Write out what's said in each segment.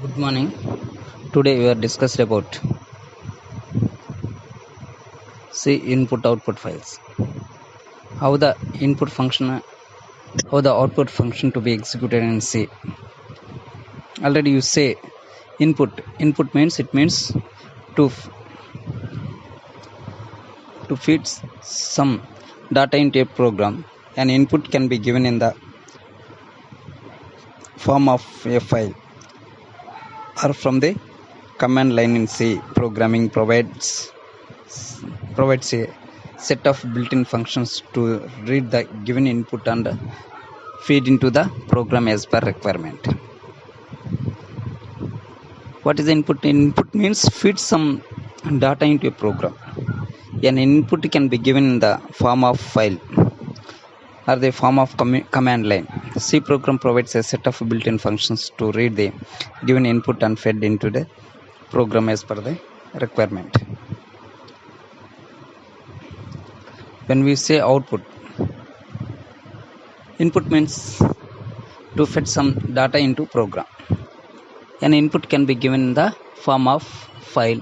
Good morning. Today we are discussed about C input output files. How the input function, how the output function to be executed in C. Already you say input. Input means to to feed some data into a program. An input can be given in the form of a file or from the command line in C. Programming provides a set of built-in functions to read the given input and feed into the program as per requirement. What is the input? Input means feed some data into a program. An input can be given in the form of file or the form of command line. C program provides a set of built-in functions to read the given input and feed into the program as per the requirement. When we say output, input means to feed some data into program. An input can be given in the form of file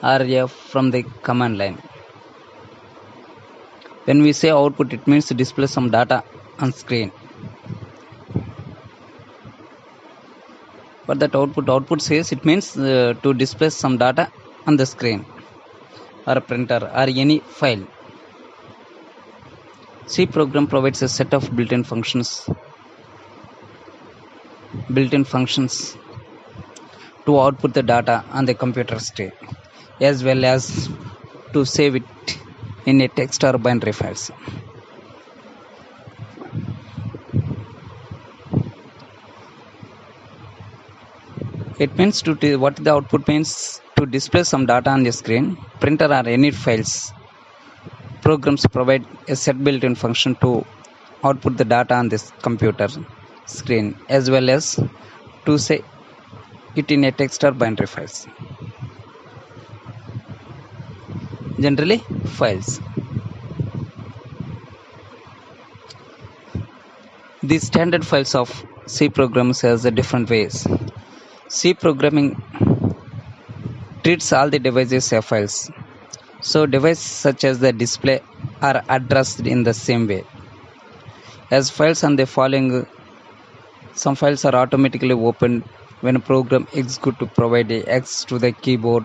or from the command line. When we say output, it means to display some data on screen. But that output says it means to display some data on the screen or a printer or any file. C program provides a set of built-in functions to output the data on the computer screen, as well as to save it in a text or binary files. It means what the output means to display some data on the screen, printer or any files. Programs provide a set built-in function to output the data on this computer screen, as well as to save it in a text or binary files. Generally files. These standard files of C programs has different ways. C programming treats all the devices as files. So devices such as the display are addressed in the same way. As files on the following, some files are automatically opened when a program executes to provide access to the keyboard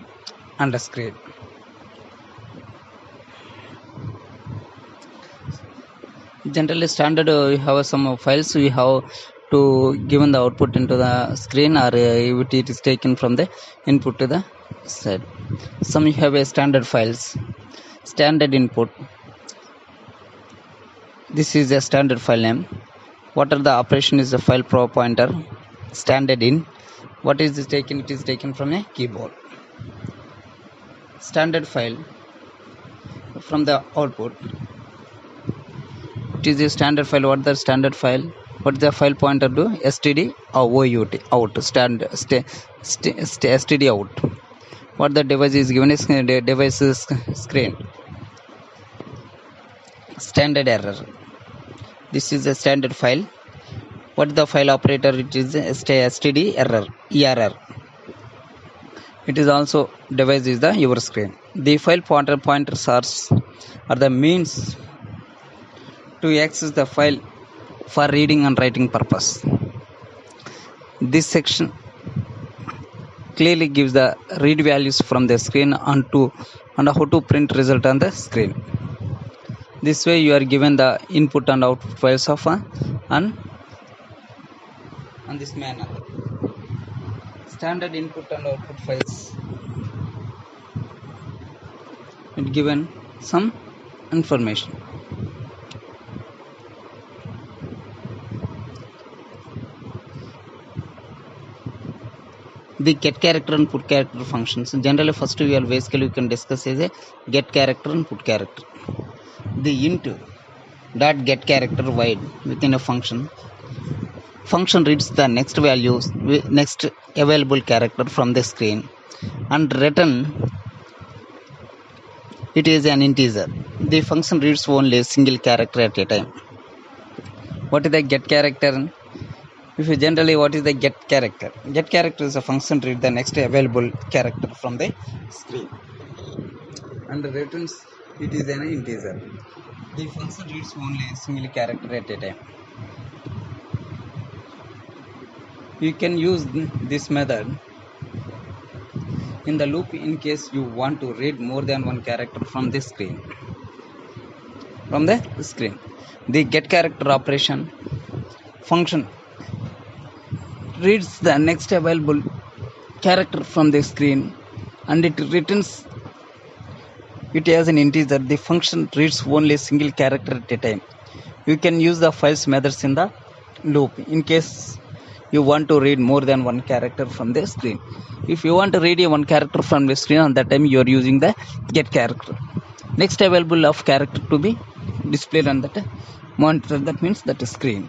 and the screen. Generally standard we have some files we have to given the output into the screen, or it is taken from the input to the side. Some you have a standard files, standard input. This is a standard file name. What are the operation is the file pointer. Standard in. What is this taken? It is taken from a keyboard. Standard file from the output. It is a standard file. What the standard file? What the file pointer do? std or out. Std out. What the device is given is device screen. Standard error. This is a standard file. What the file operator? It is std error. It is also device is the your screen. The file pointers are the means to access the file for reading and writing purpose. This section clearly gives the read values from the screen and how to print result on the screen. This way you are given the input and output files of on this manner. Standard input and output files. It given some information. The get character and put character functions. Generally first we can discuss is a get character and put character. The int dot get character void within a function reads the next available character from the screen and return it is an integer. The function reads only a single character at a time. What is the get character? If you generally, what is the get character? Get character is a function read the next available character from the screen and returns it is an integer. The function reads only a single character at a time. You can use this method in the loop in case you want to read more than one character from the screen. The get character operation function reads the next available character from the screen and it returns it as an integer. The function reads only a single character at a time. You can use the files methods in the loop in case you want to read more than one character from the screen. If you want to read one character from the screen, at that time you are using the get character. Next available of character to be displayed on that monitor, that means that screen.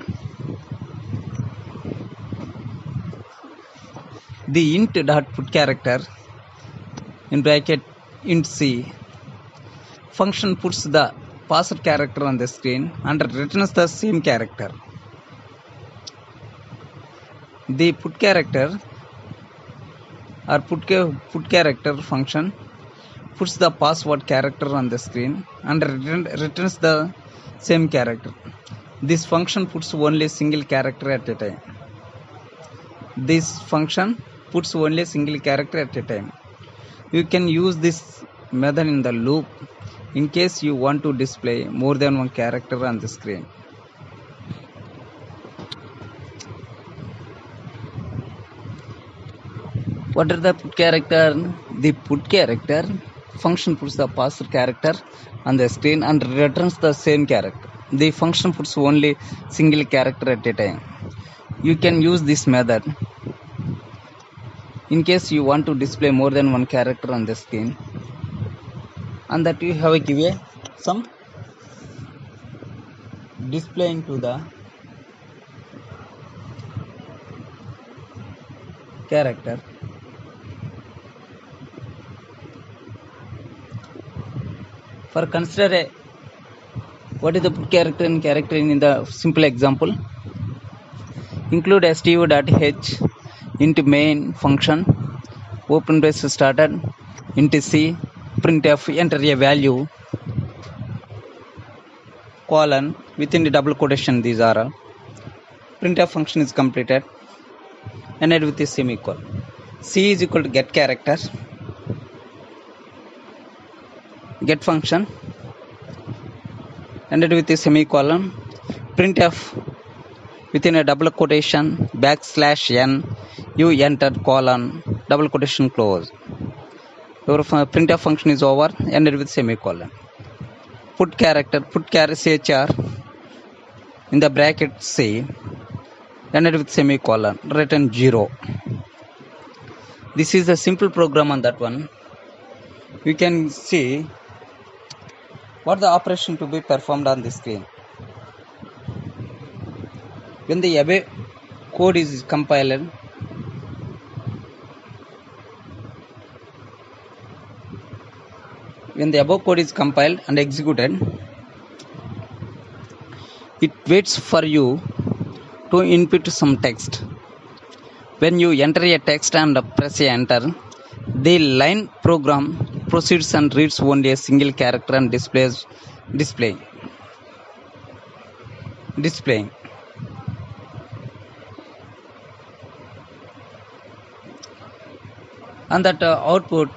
The int dot put character in bracket int c function puts the passed character on the screen and returns the same character. The put character or put character function puts the password character on the screen and returns the same character. This function puts only a single character at a time. You can use this method in the loop in case you want to display more than one character on the screen. What are the put character? The put character function puts the passed character on the screen and returns the same character. The function puts only single character at a time. You can use this method in case you want to display more than one character on the screen, and that you have given some displaying to the character. For consider what is the put character and character in the simple example. Include stu.h into main function, open brace started, into c, printf, enter a value, colon, within the double quotation, these are all. Printf function is completed, ended with a semicolon. C is equal to get character, get function, ended with a semicolon, printf within a double quotation \n, you entered colon, double quotation close. Your printf function is over, ended with semicolon. Put character, chr in the bracket c, ended with semicolon, return 0. This is a simple program on that one. You can see what the operation to be performed on the screen. When the above code is compiled, and executed, it waits for you to input some text. When you enter a text and press enter, the line program proceeds and reads only a single character and displaying. And that output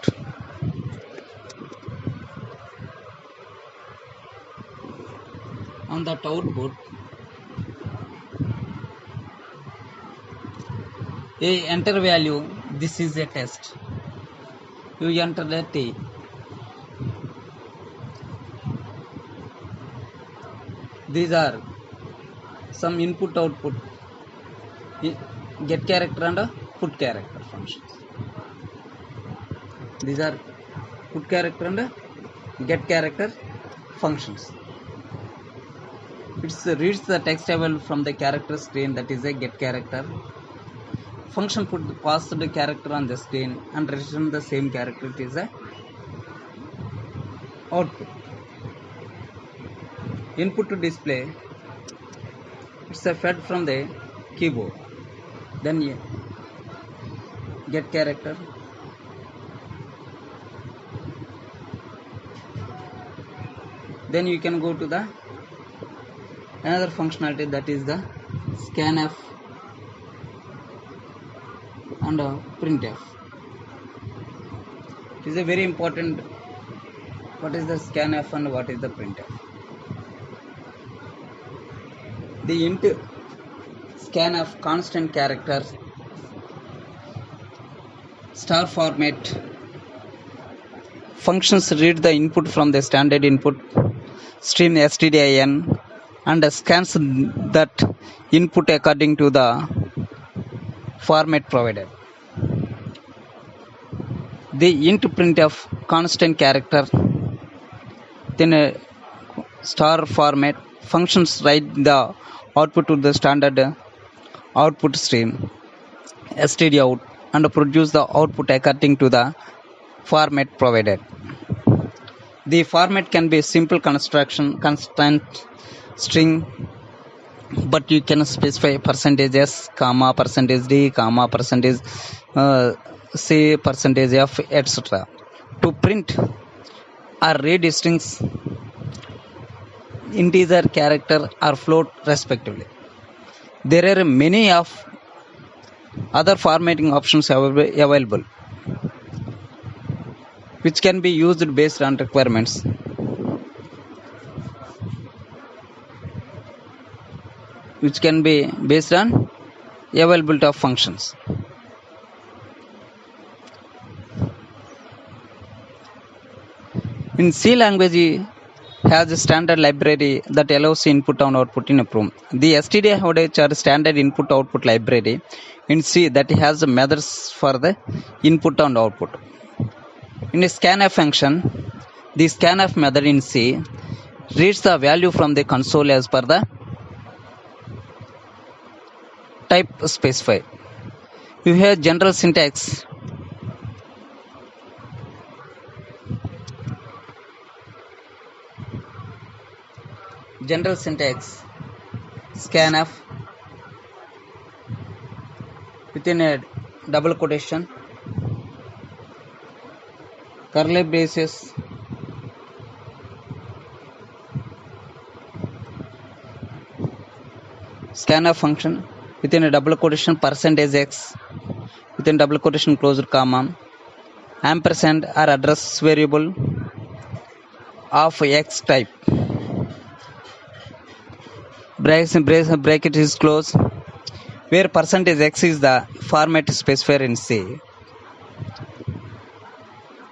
a enter value, this is a test. You enter the t. These are some input output, get character and put character functions. These are put character and get character functions. It reads the text available from the character screen, that is a get character. Function put the passed character on the screen and return the same character, it is a output. Input to display, it's a fed from the keyboard. then you get character, then you can go to the another functionality, that is the scanf and printf. It is a very important. What is the scanf and what is the printf? The int scanf constant character star format functions read the input from the standard input stream stdin and scans that input according to the format provided. The int printf constant character then a star format functions write the output to the standard output stream std out and produce the output according to the format provided. The format can be a simple construction constant string, but you can specify %s, comma, %d, comma, say %f, etc. To print or read strings, integer, character or float respectively. There are many of other formatting options available, which can be used based on requirements. Which can be based on availability of functions. In C language has a standard library that allows input and output in a program. The std standard input output library in C that has methods for the input and output. In a scanf function, the scanf method in C reads the value from the console as per the type specified. You have general syntax. General syntax scanf within a double quotation, curly braces, scanf function within a double quotation %x within double quotation closed comma, ampersand or address variable of x type, bracket is closed, where %x is the format specifier in C.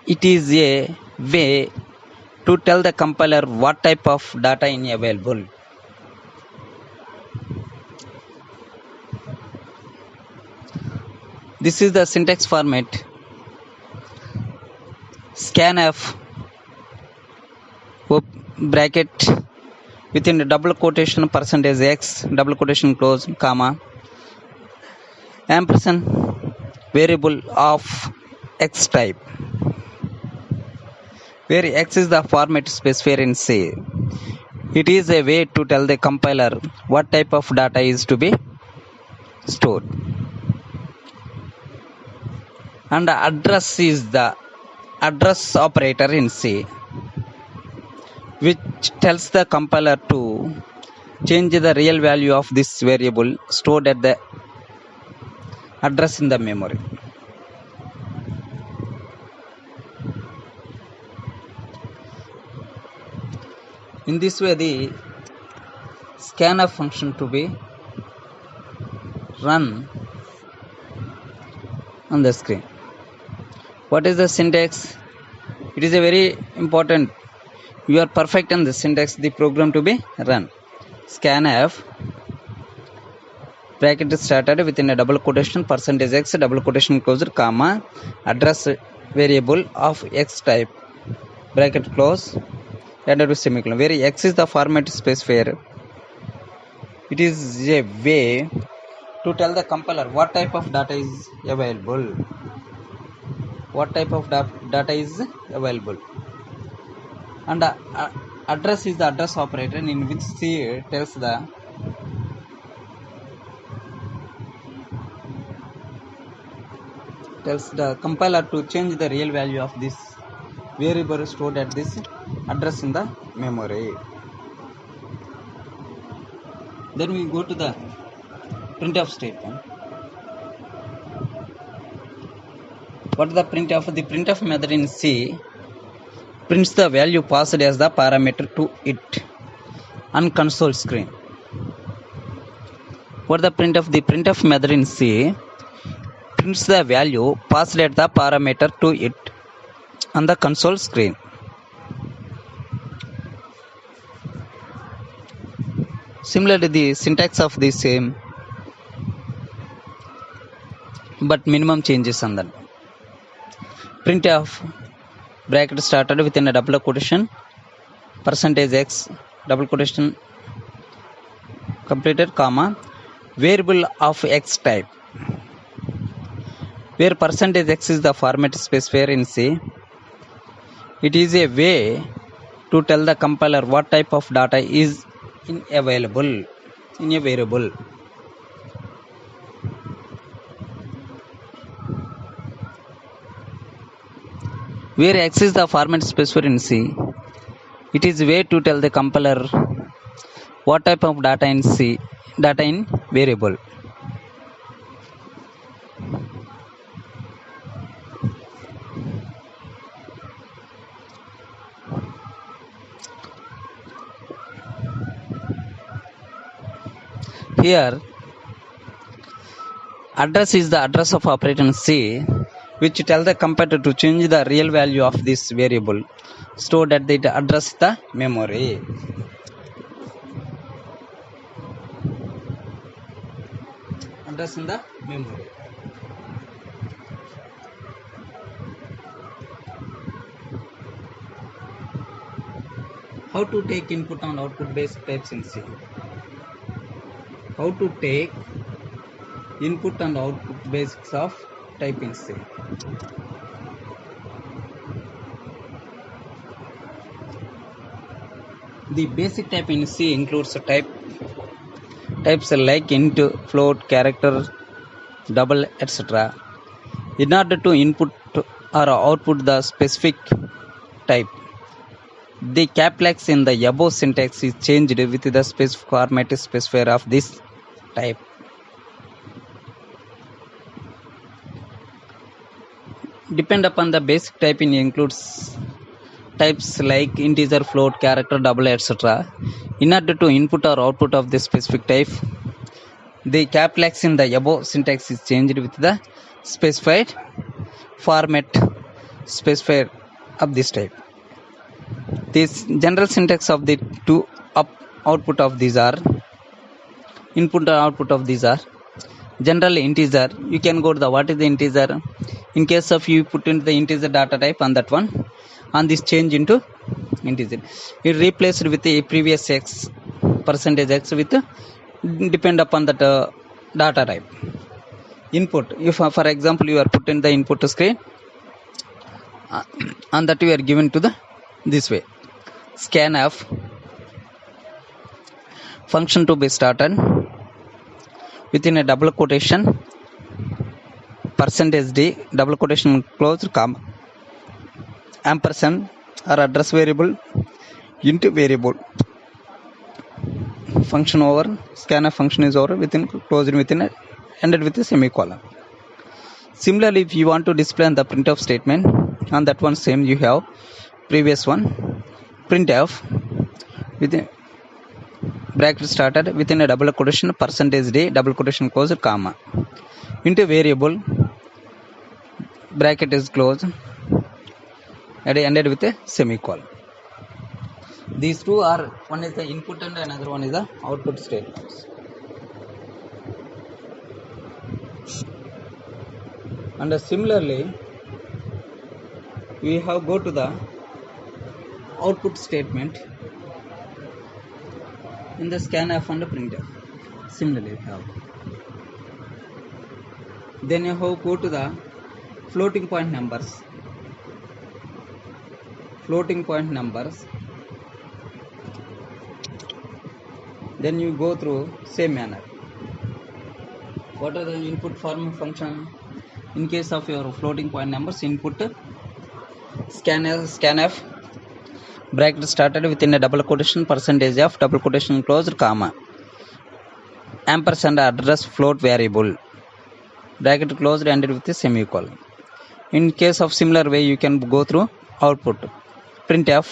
It is a way to tell the compiler what type of data is available. This is the syntax format. Scanf bracket within the double quotation %x double quotation close comma, ampersand variable of x type, where x is the format specifier in C. It is a way to tell the compiler what type of data is to be stored. And the address is the address operator in C, which tells the compiler to change the real value of this variable stored at the address in the memory. In this way, the scanf function to be run on the screen. What is the syntax? It is a very important. You are perfect in the syntax, the program to be run. Scanf bracket started within a double quotation %x double quotation closed comma, address variable of x type, bracket close, added with semicolon, where x is the format specifier. It is a way to tell the compiler what type of data is available. What type of data is available. And address is the address operator in which C tells the tells the compiler to change the real value of this variable stored at this address in the memory. Then we go to the printf statement. What is the printf? The printf method in C prints the value passed as the parameter to it on console screen. What is the printf? The printf method in C prints the value passed at the parameter to it on the console screen. Similarly, the syntax of the same, but minimum changes on that. Printf bracket started within a double quotation %x double quotation completed comma variable of x type, where %x is the format specifier in C. It is a way to tell the compiler what type of data is available in a variable. Where x is the format specifier in C, it is a way to tell the compiler what type of data in variable. Here, address is the address of operator C, which tell the compiler to change the real value of this variable stored at the address the memory. Address in the memory. How to take input and output basic types in C? How to take input and output basics of type in C. The basic type in C includes types like int, float, character, double, etc. In order to input or output the specific type, the caps in the above syntax is changed with the specific format specifier of this type. Depend upon the basic type includes types like integer, float, character, double, etc. In order to input or output of the specific type, the caps in the above syntax is changed with the specified format specifier of this type. This general syntax of the two output of these are input or output of these are generally integer. You can go to the what is the integer. In case of you put into the integer data type on that one, on this change into integer, it replaced with a previous x %x with depend upon that data type. Input, if for example you are put in the input screen, and that you are given to the this way scanf function to be started within a double quotation %d double quotation closed comma ampersand or address variable into variable function over scanf function is over within closed within a ended with a semicolon. Similarly, if you want to display the printf statement, on that one same you have previous one printf within bracket started within a double quotation %d double quotation closed comma into variable bracket is closed and ended with a semicolon. These two are, one is the input and another one is the output statements. And similarly, we have go to the output statement in the scanf and the printf. Similarly, we have. Then you have go to the floating point numbers. Floating point numbers. Then you go through same manner. What are the input form function? In case of your floating point numbers, input scanf bracket started within a double quotation percentage of double quotation closed comma ampersand address float variable bracket closed ended with a semicolon. In case of similar way, you can go through output printf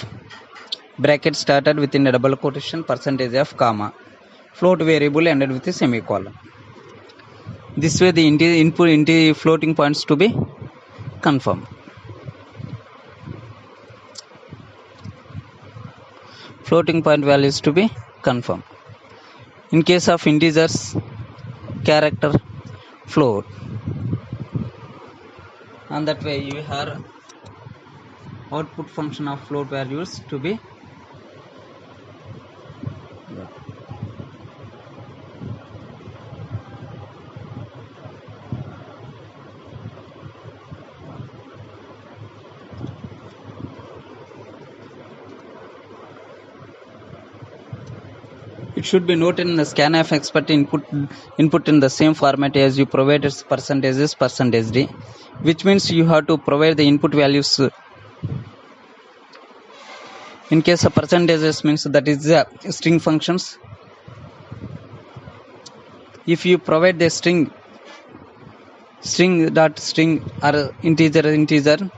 bracket started within a double quotation percentage of comma float variable ended with a semicolon. This way the input into floating points to be confirmed. Floating point values to be confirmed. In case of integers, character, float, and that way you have output function of float values to be It should be noted in the scanf expert input in the same format as you provided percentages percentage d, which means you have to provide the input values. In case of percentages means that is the string functions. If you provide the string dot string or integer,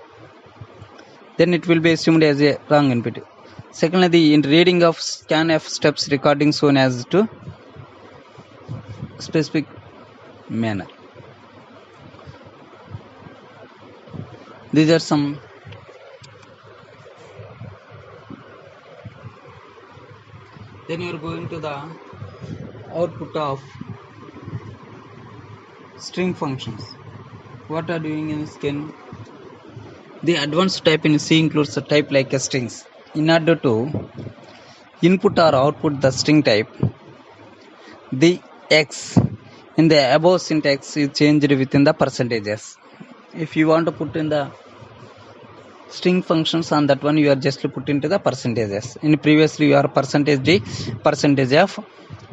then it will be assumed as a wrong input. Secondly, the reading of scanf steps recording shown as to specific manner. These are some then you are going to the output of string functions. What are doing in scan? The advanced type in C includes a type like a strings. In order to input or output the string type, the X in the above syntax is changed within the percentages. If you want to put in the string functions on that one, you are just put into the percentages. In previously you are percentage d, percentage f.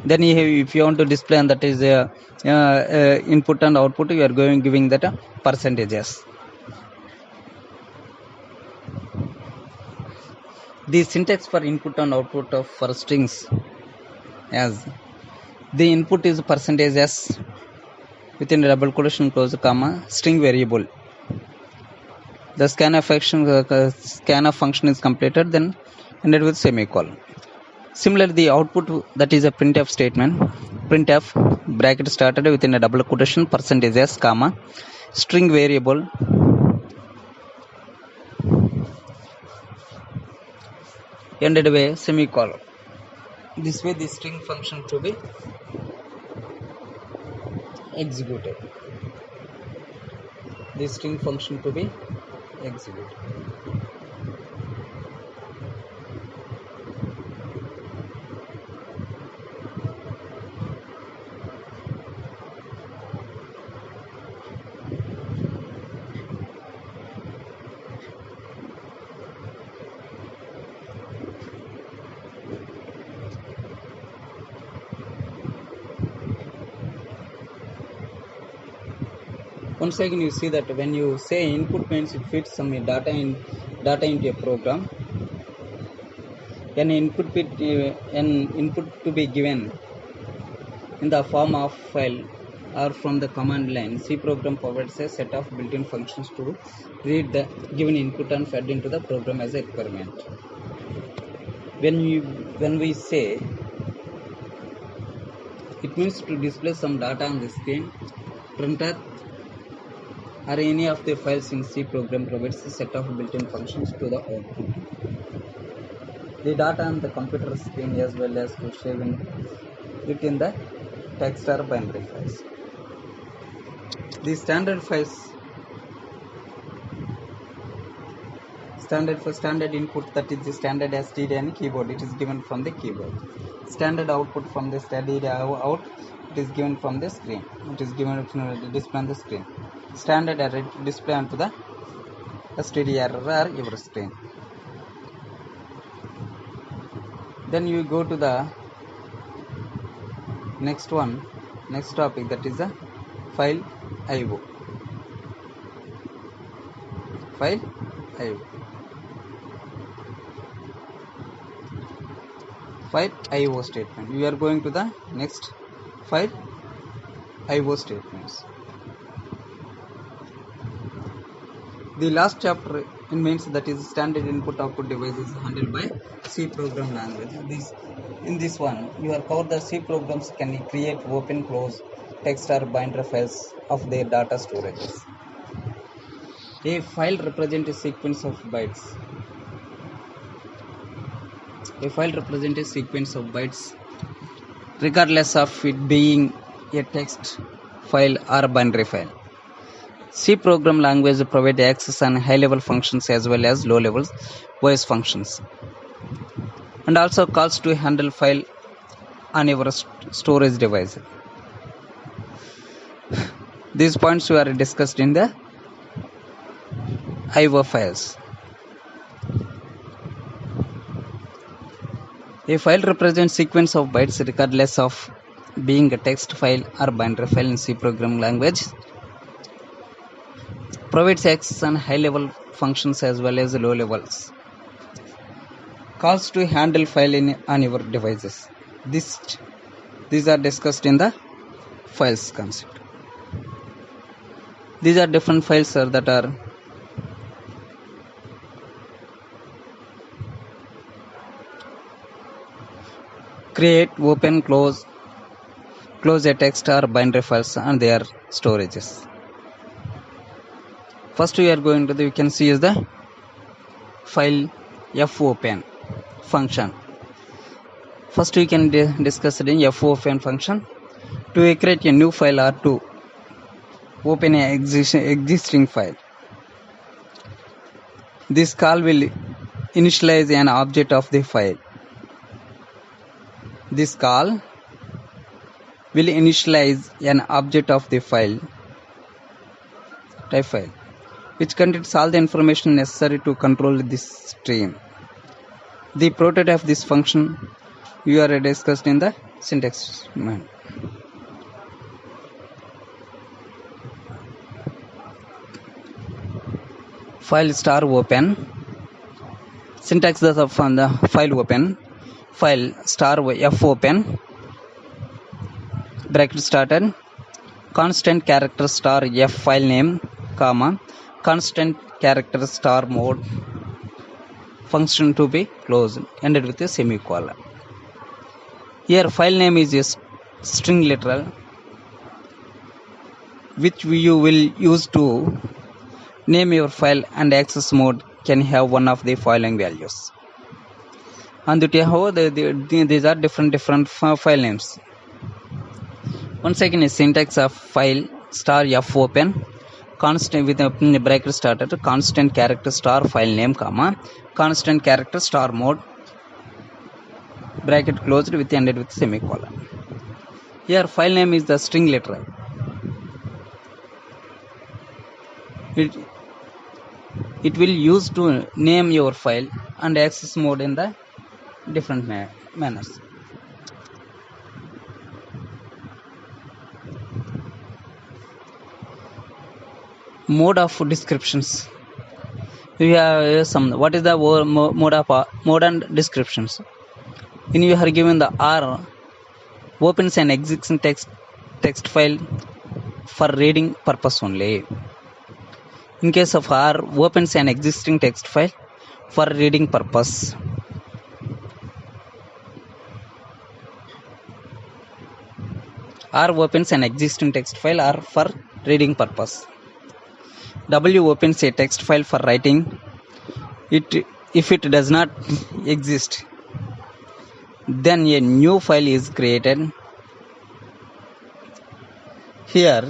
Then if you want to display and that is input and output, you are giving that percentages. The syntax for input and output of for strings as the input is percentage s within a double quotation close comma string variable. The scanf function is completed, then ended with semicolon. Similarly, the output that is a printf statement, printf bracket started within a double quotation percentage s comma string variable ended with semicolon. This way the string function to be executed. The string function to be executed. Once again, you see that when you say input means it fits some data into a program. An input to be given in the form of file or from the command line. C program provides a set of built-in functions to read the given input and fed into the program as a requirement. When we say it means to display some data on the screen, printer or any of the files in C program provides a set of built-in functions to the output. The data on the computer screen as well as to save it in the text or binary files. The standard files, standard input, that is the standard STD and keyboard, it is given from the keyboard. Standard output from the STD out, it is given from the screen. It is given to display on the screen. Standard error display onto the STD error or your screen. Then you go to the next topic, that is the file IO. file IO. File IO statement. We are going to the next file IO statements. The last chapter in mains, that is standard input output device, is handled by C program language. In this one, you are covered the C programs can create, open, close text or binder files of their data storages. A file represents a sequence of bytes. A file represents a sequence of bytes regardless of it being a text file or binary file. C program language provides access on high-level functions as well as low-level voice functions, and also calls to handle file on your storage device. These points were discussed in the IO files. A file represents sequence of bytes regardless of being a text file or binary file in C program language. Provides access on high-level functions as well as low levels. Calls to handle file on your devices. These are discussed in the files concept. These are different files that are create, open, close a text or binary files and their storages. First we are going to you can see is the file fopen function. First we can discuss the fopen function. To create a new file or to open an existing file. This call will initialize an object of the file. This call will initialize an object of the file, type file, which contains all the information necessary to control this stream. The prototype of this function you are discussed in the syntax man. File star open. Syntax of the file open. File star fopen. Bracket started. Constant character star f file name, comma, constant character star mode. Function to be closed. Ended with a semicolon. Here file name is a string literal, which you will use to name your file, and access mode can have one of the following values. And these are different file names. Once again, a syntax of file star fopen, constant with a bracket started, constant character star file name, comma, constant character star mode, bracket closed with ended with semicolon. Here file name is the string literal. It will use to name your file and access mode in the different manners. Mode of descriptions. We have some. What is the mode and descriptions? When you are given the R, opens an existing text file for reading purpose only. In case of R, opens an existing text file for reading purpose. R opens an existing text file or for reading purpose. W opens a text file for writing. If it does not exist, then a new file is created. Here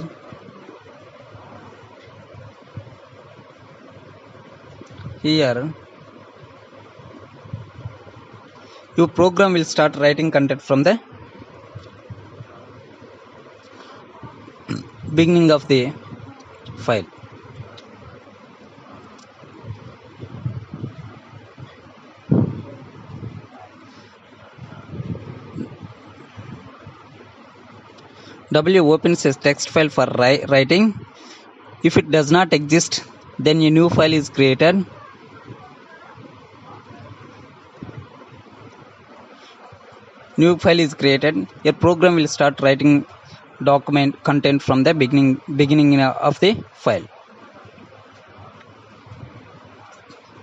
your program will start writing content from the beginning of the file. W opens a text file for writing. If it does not exist, Then a new file is created. New file is created. Your program will start writing document content from the beginning of the file.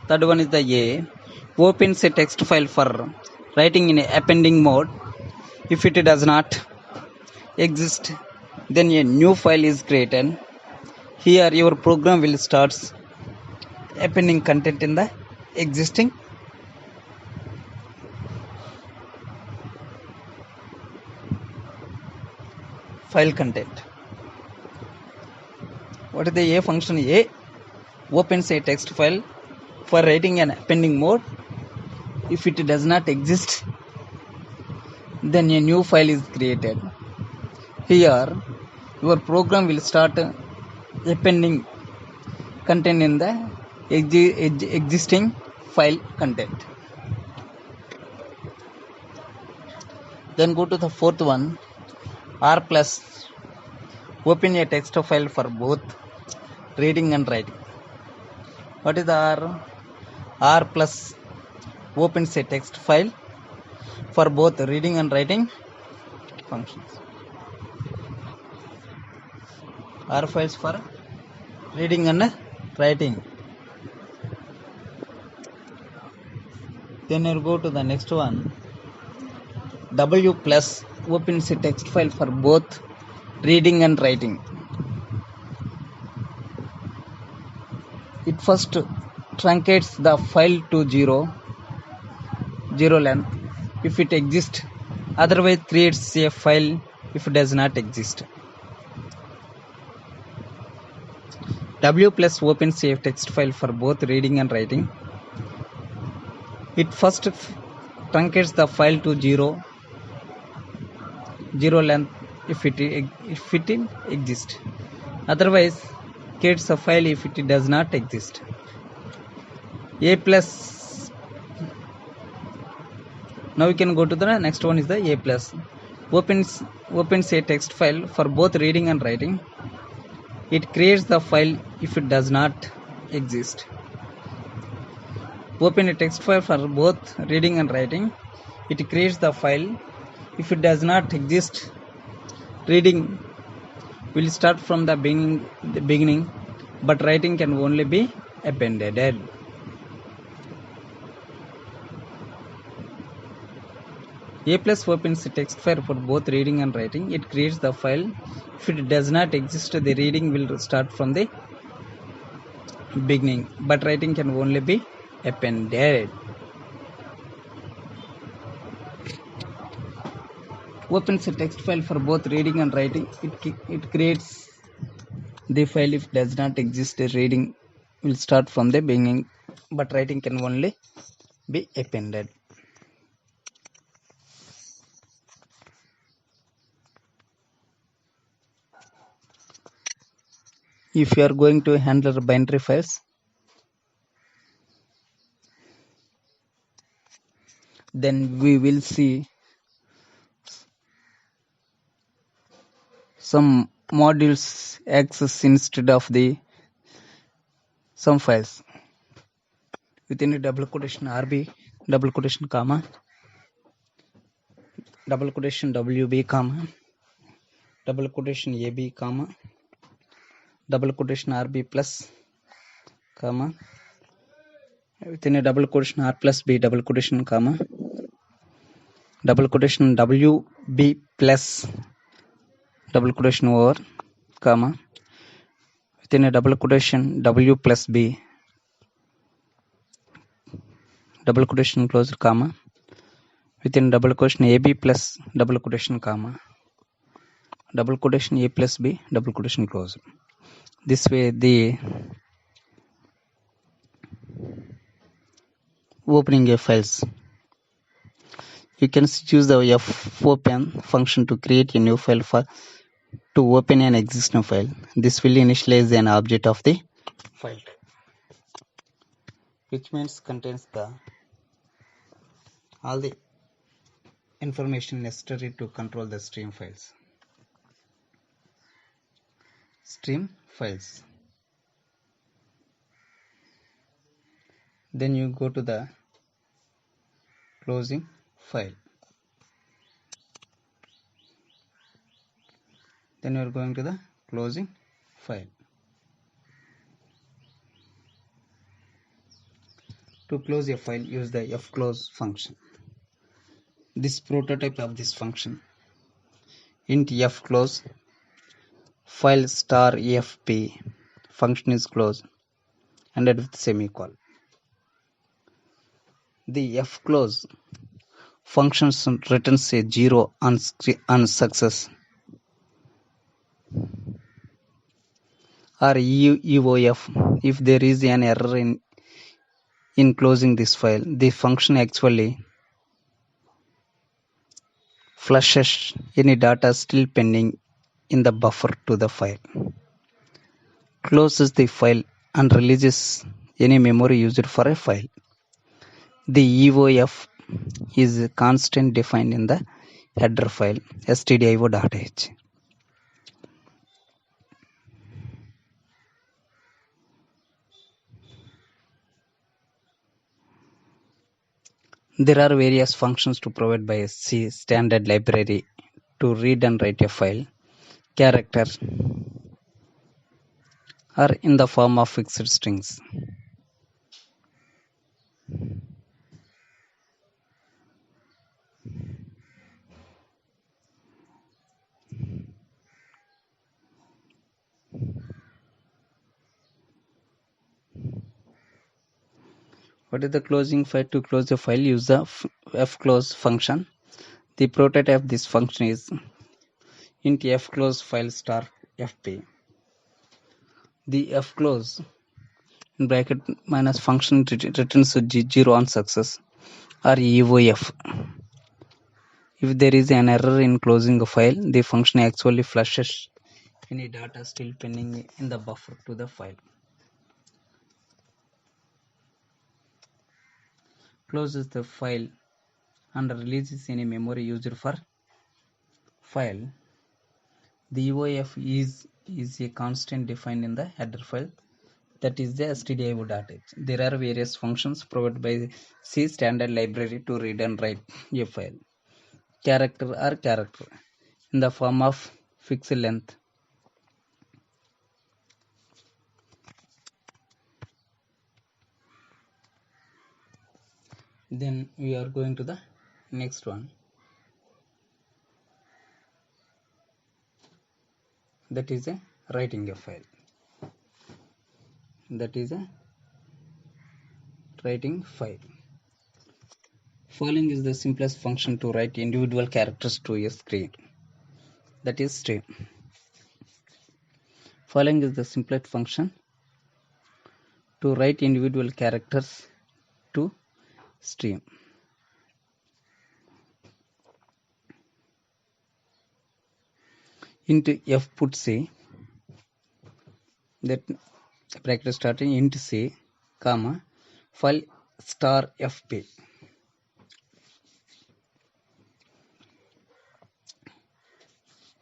Third one is the A. Opens a text file for writing in appending mode. If it does not exist, then a new file is created. Here your program will start appending content in the existing file content. What is the A function? A opens a text file for writing an appending mode. If it does not exist, then a new file is created. Here your program will start appending content in the existing file content. Then go to the fourth one. R plus open a text file for both reading and writing. What is the R? R plus opens a text file for both reading and writing functions. R files for reading and writing. Then you go to the next one. W plus opens a text file for both reading and writing. It first truncates the file to 0 length if it exists, otherwise creates a file if it does not exist. W plus opens a text file for both reading and writing. It first truncates the file to 0 length if it exists, otherwise creates a file if it does not exist. A plus. Now we can go to the next one is the A plus. Opens a text file for both reading and writing. It creates the file if it does not exist. Open a text file for both reading and writing. It creates the file if it does not exist. Reading will start from the beginning, but writing can only be appended. A plus opens a text file for both reading and writing. It creates the file. If it does not exist, the reading will start from the beginning, but writing can only be appended. Opens a text file for both reading and writing. It creates the file. If it does not exist, the reading will start from the beginning, but writing can only be appended. If you are going to handle binary files, then we will see some modules access instead of the some files. Within a double quotation RB, double quotation comma, double quotation WB comma, double quotation AB comma, double quotation RB plus comma, within a double quotation R plus B, double quotation comma, double quotation WB plus double quotation over comma, within a double quotation W plus B, double quotation closed comma, within double quotation AB plus double quotation comma, double quotation A plus B, double quotation closed. This way the opening a files. You can use the fopen function to create a new file to open an existing file. This will initialize an object of the file, which means contains all the information necessary to control the stream files. Stream files. Then you go to the closing file. Then you are going to the closing file. To close a file, use the fclose function. This prototype of this function, int fclose file star fp function is closed, ended with semicolon. The fclose function returns a 0 on success or EOF if there is an error in closing this file. The function actually flushes any data still pending in the buffer to the file, closes the file and releases any memory used for a file. The EOF is a constant defined in the header file stdio.h. There are various functions to provide by a C standard library to read and write a file. Character are in the form of fixed strings. What is the closing file? To close the file, use the fclose function. The prototype of this function is int fclose file star fp. The fclose in bracket minus function returns 0 on success or EOF. If there is an error in closing a file, the function actually flushes any data still pending in the buffer to the file. Closes the file and releases any memory used for file. The EOF is a constant defined in the header file, that is the stdio.h. There are various functions provided by C standard library to read and write a file. Character in the form of fixed length. Then we are going to the next one, that is a writing a file. That is a writing file. Following is the simplest function to write individual characters to a screen, that is stream. Following is the simplest function to write individual characters to stream. Int f put c, that bracket starting int c comma file star fp.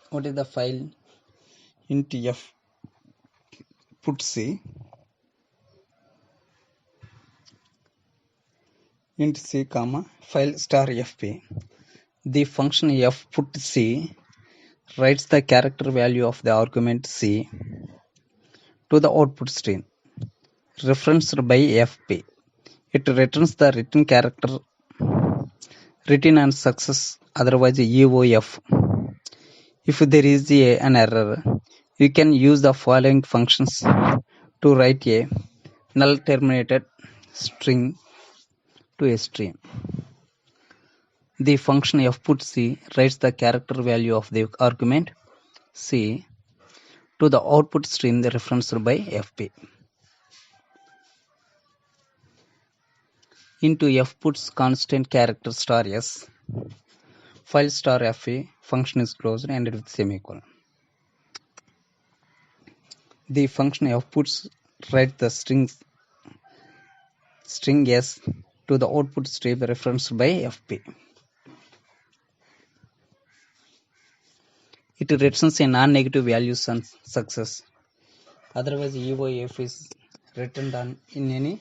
What is the file? Int f put c int c comma file star fp. The function f put c writes the character value of the argument c to the output stream referenced by fp. It returns the written character written on success, otherwise EOF. If there is an error, you can use the following functions to write a null terminated string to a stream. The function fputc writes the character value of the argument c to the output stream referenced by fp. Into fputs constant character star s file star fa function is closed and ended with semicolon. The function fputs write the string s to the output stream referenced by fp. It returns a non-negative value on success, otherwise EOF is returned in any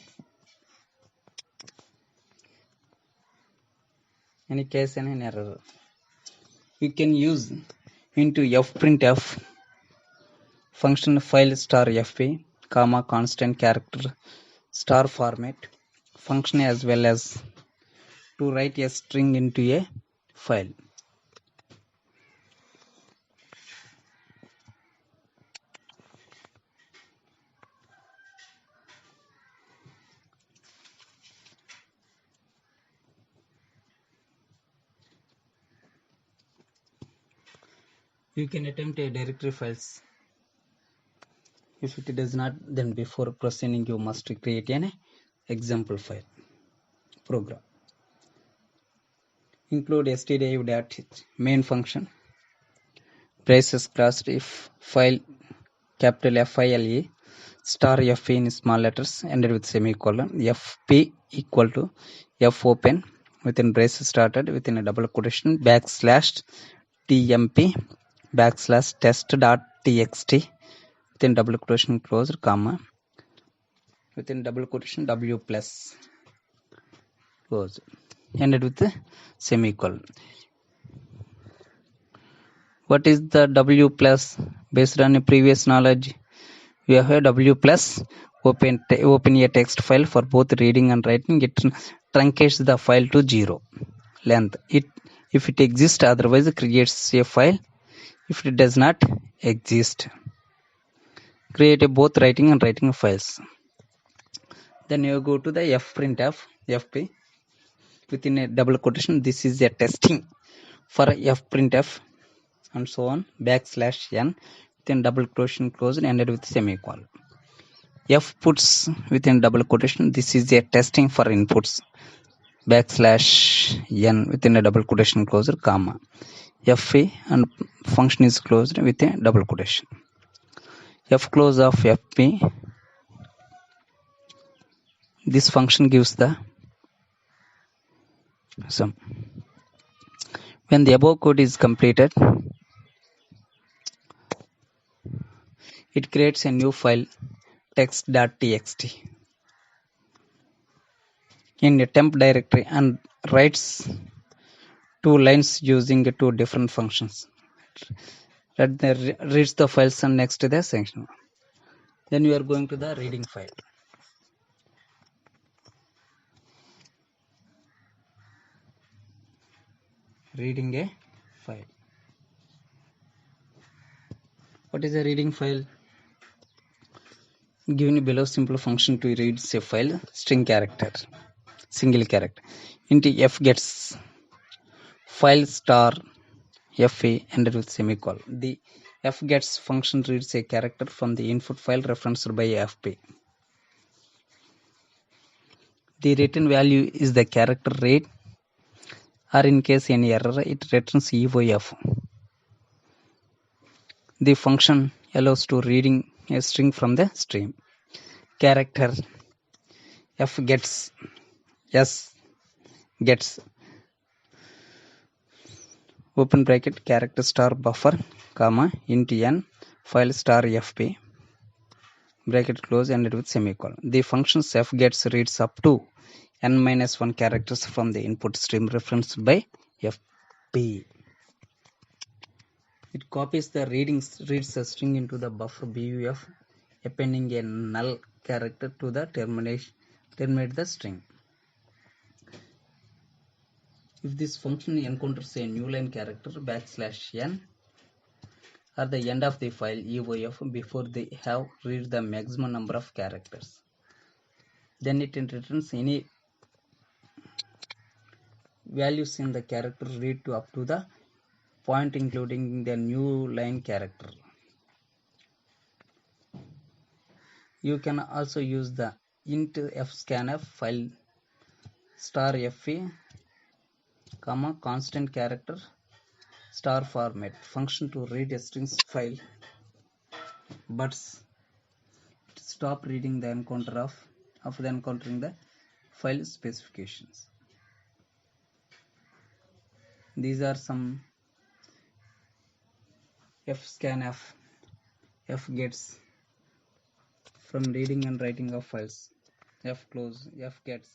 any case and an error. You can use into fprintf function file star fp comma constant character star format function as well as to write a string into a file. You can attempt a directory files. If it does not, then before proceeding you must create an example file program. Include stdio.main function braces class if file capital FILE star f in small letters ended with semicolon fp equal to f open within braces started within a double quotation backslash tmp backslash test.txt within double quotation closed comma within double quotation w plus closed ended with semicolon. What is the w plus? Based on a previous knowledge, we have a w plus open a text file for both reading and writing. It truncates the file to 0 length. If it exists, otherwise creates a file. If it does not exist, create a both writing and writing files. Then you go to the fprintf fp within a double quotation. This is a testing for fprintf and so on backslash n within double quotation closed ended with semicolon. F puts within double quotation. This is a testing for inputs backslash n within a double quotation closed comma fa and function is closed with a double quotation. F close of fp. This function gives the sum. When the above code is completed, it creates a new file text.txt in a temp directory and writes 2 lines using 2 different functions. Reads the files and next to the section. Then you are going to the reading file. Reading a file. What is a reading file? Given below simple function to read a file string character single character into f gets file star fa ended with semicolon. The f gets function reads a character from the input file referenced by fp. The written value is the character read, or in case any error it returns eof. The function allows to reading a string from the stream. Character f gets s gets open bracket character star buffer comma int n file star fp bracket close ended with semicolon. The functions f gets reads up to n-1 characters from the input stream referenced by fp. It copies the reads the string into the buffer buf appending a null character to the terminate the string. If this function encounters a new line character backslash n or the end of the file eof before they have reached the maximum number of characters, then it returns any values in the character read to up to the point including the new line character. You can also use the int fscanf file star fa comma constant character star format function to read a strings file, but stop reading the encountering the file specifications. These are some fscanf f gets from reading and writing of files. F close f gets